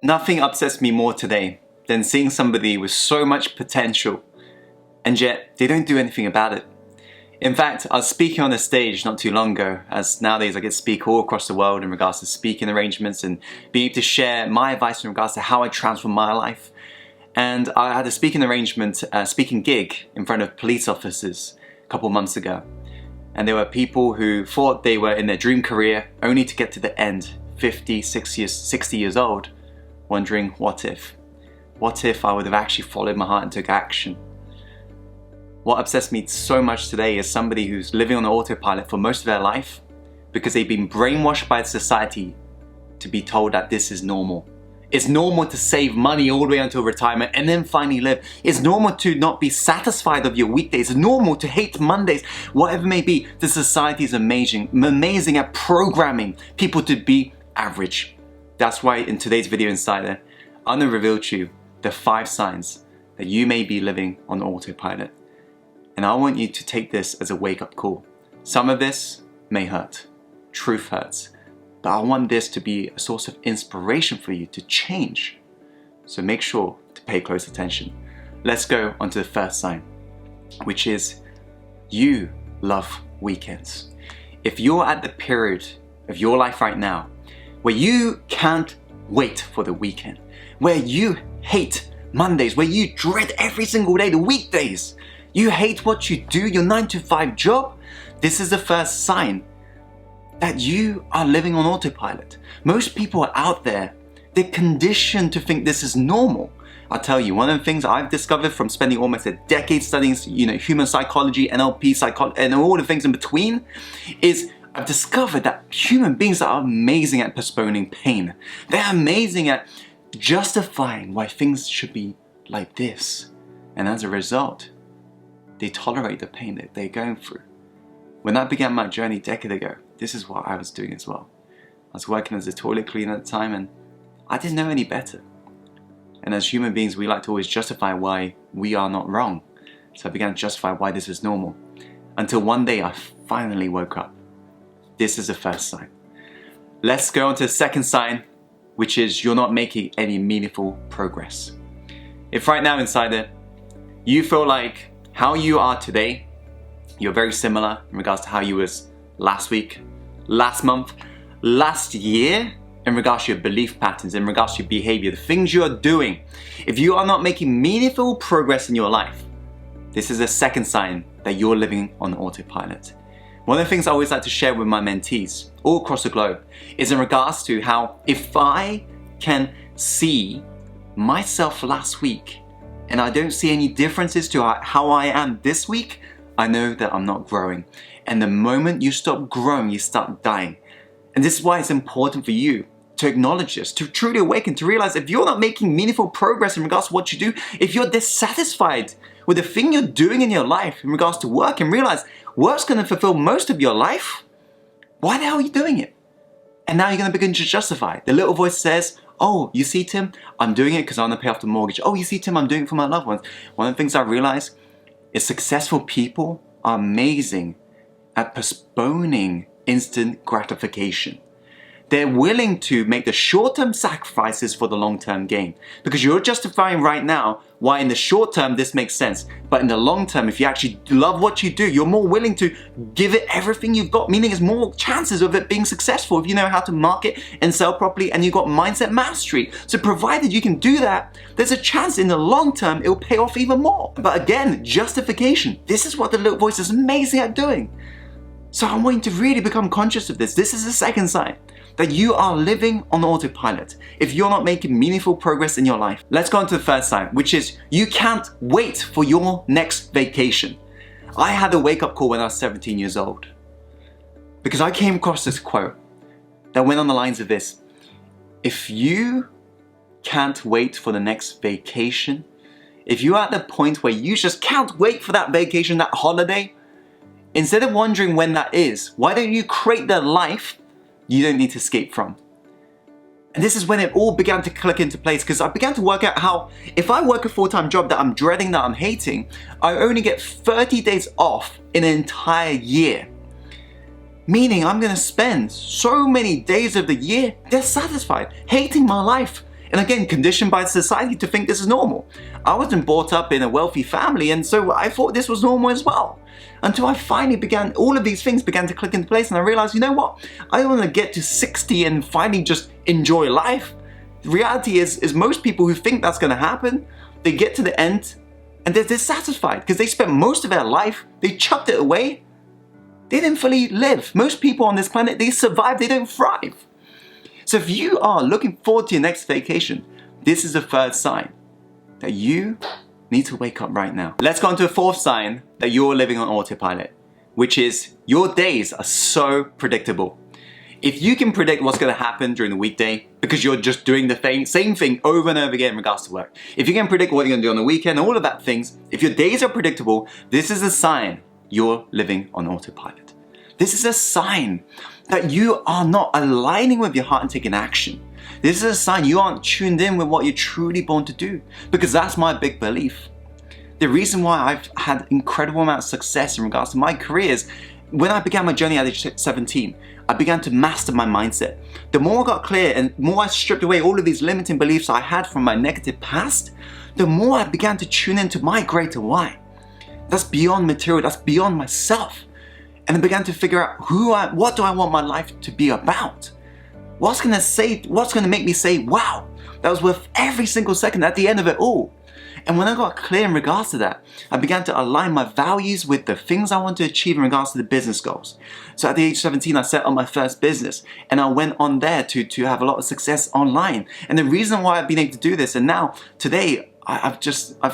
Nothing upsets me more today than seeing somebody with so much potential and yet they don't do anything about it. In fact, I was speaking on a stage not too long ago, as nowadays I get to speak all across the world in regards to speaking arrangements and being able to share my advice in regards to how I transform my life. And I had a speaking gig in front of police officers a couple months ago. And there were people who thought they were in their dream career only to get to the end, 50, 60 years old, wondering what if? What if I would have actually followed my heart and took action? What upsets me so much today is somebody who's living on autopilot for most of their life because they've been brainwashed by society to be told that this is normal. It's normal to save money all the way until retirement and then finally live. It's normal to not be satisfied of your weekdays. It's normal to hate Mondays. Whatever it may be, the society is amazing at programming people to be average. That's why in today's video Insider, I'm going to reveal to you the 5 signs that you may be living on autopilot. And I want you to take this as a wake-up call. Some of this may hurt. Truth hurts. But I want this to be a source of inspiration for you to change. So make sure to pay close attention. Let's go on to the first sign, which is you love weekends. If you're at the period of your life right now where you can't wait for the weekend, where you hate Mondays, where you dread every single day, the weekdays, you hate what you do, your 9-to-5 job, this is the first sign that you are living on autopilot. Most people are out there, they're conditioned to think this is normal. I'll tell you, one of the things I've discovered from spending almost a decade studying, human psychology, NLP, psychology, and all the things in between, is I've discovered that human beings are amazing at postponing pain. They're amazing at justifying why things should be like this. And as a result, they tolerate the pain that they're going through. When I began my journey a decade ago, this is what I was doing as well. I was working as a toilet cleaner at the time and I didn't know any better. And as human beings, we like to always justify why we are not wrong. So I began to justify why this is normal. Until one day I finally woke up. This is the first sign. Let's go on to the second sign, which is you're not making any meaningful progress. If right now, Insider, you feel like how you are today, you're very similar in regards to how you was last week, last month, last year, in regards to your belief patterns, in regards to your behavior, the things you are doing. If you are not making meaningful progress in your life, this is a second sign that you're living on autopilot. One of the things I always like to share with my mentees all across the globe is in regards to how if I can see myself last week and I don't see any differences to how I am this week, I know that I'm not growing. And the moment you stop growing, you start dying. And this is why it's important for you to acknowledge this, to truly awaken, to realize if you're not making meaningful progress in regards to what you do, if you're dissatisfied with the thing you're doing in your life in regards to work and realize work's going to fulfill most of your life, why the hell are you doing it? And now you're going to begin to justify. The little voice says, oh, you see, Tim, I'm doing it because I want to pay off the mortgage. Oh, you see, Tim, I'm doing it for my loved ones. One of the things I realize is successful people are amazing at postponing instant gratification. They're willing to make the short-term sacrifices for the long-term gain. Because you're justifying right now why in the short term this makes sense. But in the long term, if you actually love what you do, you're more willing to give it everything you've got. Meaning there's more chances of it being successful if you know how to market and sell properly and you've got mindset mastery. So provided you can do that, there's a chance in the long term it will pay off even more. But again, justification. This is what the little voice is amazing at doing. So I want you to really become conscious of this. This is the second sign that you are living on autopilot if you're not making meaningful progress in your life. Let's go on to the first sign, which is you can't wait for your next vacation. I had a wake-up call when I was 17 years old because I came across this quote that went on the lines of this: if you can't wait for the next vacation, if you're at the point where you just can't wait for that vacation, that holiday, instead of wondering when that is, why don't you create the life you don't need to escape from? And this is when it all began to click into place, because I began to work out how if I work a full-time job that I'm dreading, that I'm hating, I only get 30 days off in an entire year. Meaning I'm going to spend so many days of the year dissatisfied, hating my life. And again, conditioned by society to think this is normal. I wasn't brought up in a wealthy family, and so I thought this was normal as well. Until I finally all of these things began to click into place, and I realized, you know what? I want to get to 60 and finally just enjoy life. The reality is most people who think that's going to happen, they get to the end and they're dissatisfied because they spent most of their life, they chucked it away. They didn't fully live. Most people on this planet, they survive, they don't thrive. So if you are looking forward to your next vacation, this is the third sign that you need to wake up right now. Let's go on to the fourth sign that you're living on autopilot, which is your days are so predictable. If you can predict what's going to happen during the weekday because you're just doing the same thing over and over again in regards to work, if you can predict what you're going to do on the weekend, all of that things, if your days are predictable, this is a sign you're living on autopilot. This is a sign that you are not aligning with your heart and taking action. This is a sign you aren't tuned in with what you're truly born to do, because that's my big belief. The reason why I've had incredible amount of success in regards to my career is when I began my journey at age 17, I began to master my mindset. The more I got clear and more I stripped away all of these limiting beliefs I had from my negative past, the more I began to tune into my greater why. That's beyond material, that's beyond myself. And I began to figure out what do I want my life to be about? What's gonna make me say, wow, that was worth every single second at the end of it all? And when I got clear in regards to that, I began to align my values with the things I want to achieve in regards to the business goals. So at the age of 17, I set up my first business and I went on there to have a lot of success online. And the reason why I've been able to do this, and now today, I've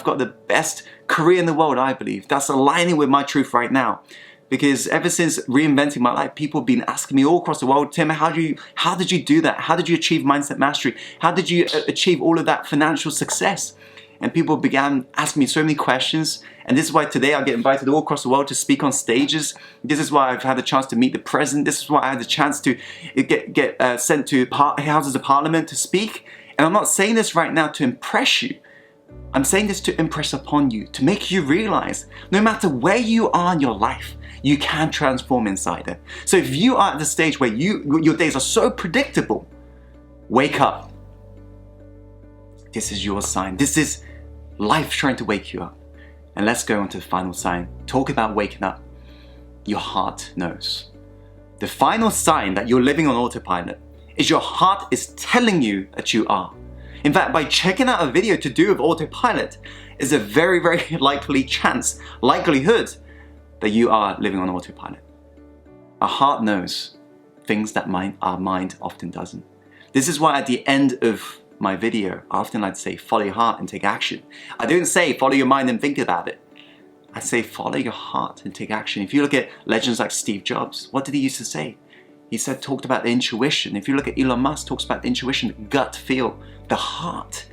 got the best career in the world, I believe. That's aligning with my truth right now. Because ever since reinventing my life, people have been asking me all across the world, Tim, how did you do that? How did you achieve mindset mastery? How did you achieve all of that financial success? And people began asking me so many questions. And this is why today I get invited all across the world to speak on stages. This is why I've had the chance to meet the president. This is why I had the chance to get sent to Houses of Parliament to speak. And I'm not saying this right now to impress you. I'm saying this to impress upon you, to make you realize no matter where you are in your life, you can transform inside it. So if you are at the stage where your days are so predictable, wake up. This is your sign. This is life trying to wake you up. And let's go on to the final sign. Talk about waking up. Your heart knows. The final sign that you're living on autopilot is your heart is telling you that you are. In fact, by checking out a video to do with autopilot is a very, very likelihood that you are living on autopilot. Our heart knows things that our mind often doesn't. This is why at the end of my video, I often like to say, follow your heart and take action. I don't say follow your mind and think about it. I say follow your heart and take action. If you look at legends like Steve Jobs, what did he used to say? He talked about the intuition. If you look at Elon Musk, talks about the intuition, the gut feel, the heart.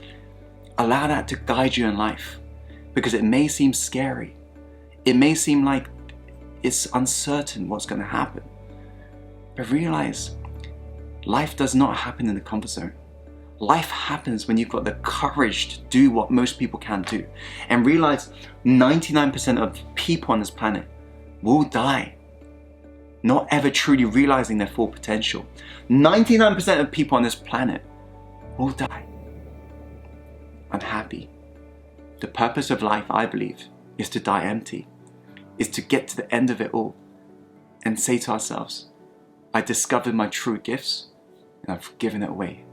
Allow that to guide you in life, because it may seem scary. It may seem like it's uncertain what's going to happen. But realize, life does not happen in the comfort zone. Life happens when you've got the courage to do what most people can't do. And realize 99% of people on this planet will die, not ever truly realizing their full potential. 99% of people on this planet will die unhappy. The purpose of life, I believe, is to die empty, is to get to the end of it all and say to ourselves, I discovered my true gifts and I've given it away.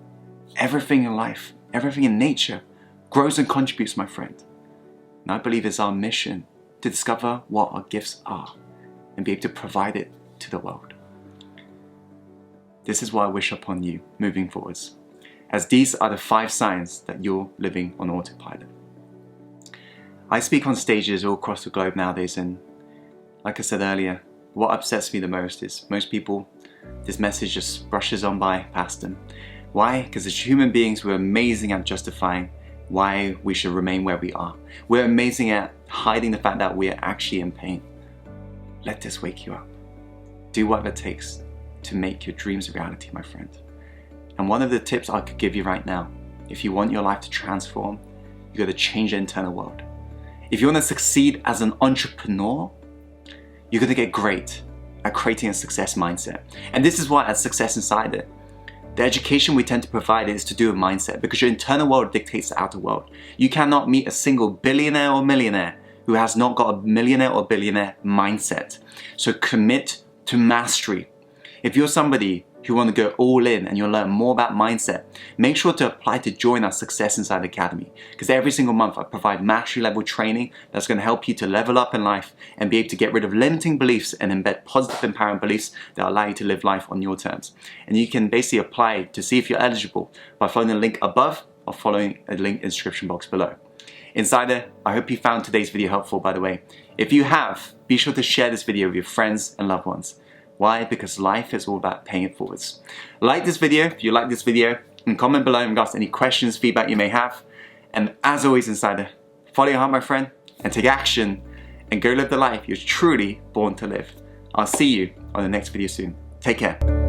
Everything in life, everything in nature grows and contributes, my friend. And I believe it's our mission to discover what our gifts are and be able to provide it to the world. This is what I wish upon you moving forwards, as these are the 5 signs that you're living on autopilot. I speak on stages all across the globe nowadays, and like I said earlier, what upsets me the most is most people, this message just brushes on by past them. Why? Because as human beings, we're amazing at justifying why we should remain where we are. We're amazing at hiding the fact that we are actually in pain. Let this wake you up. Do whatever it takes to make your dreams a reality, my friend. And one of the tips I could give you right now, if you want your life to transform, you got to change the internal world. If you want to succeed as an entrepreneur, you're going to get great at creating a success mindset. And this is why at Success Insider, The education we tend to provide is to do with mindset, because your internal world dictates the outer world. You cannot meet a single billionaire or millionaire who has not got a millionaire or billionaire mindset. So commit to mastery. If you're somebody who want to go all in and you'll learn more about mindset, make sure to apply to join our Success Inside Academy, because every single month I provide mastery level training that's going to help you to level up in life and be able to get rid of limiting beliefs and embed positive empowering beliefs that allow you to live life on your terms. And you can basically apply to see if you're eligible by following the link above or following a link in the description box below. Insider, I hope you found today's video helpful, by the way. If you have, be sure to share this video with your friends and loved ones. Why? Because life is all about paying it forwards. Like this video if you like this video, and comment below in regards to any questions, feedback you may have. And as always, Insider, follow your heart, my friend, and take action and go live the life you're truly born to live. I'll see you on the next video soon. Take care.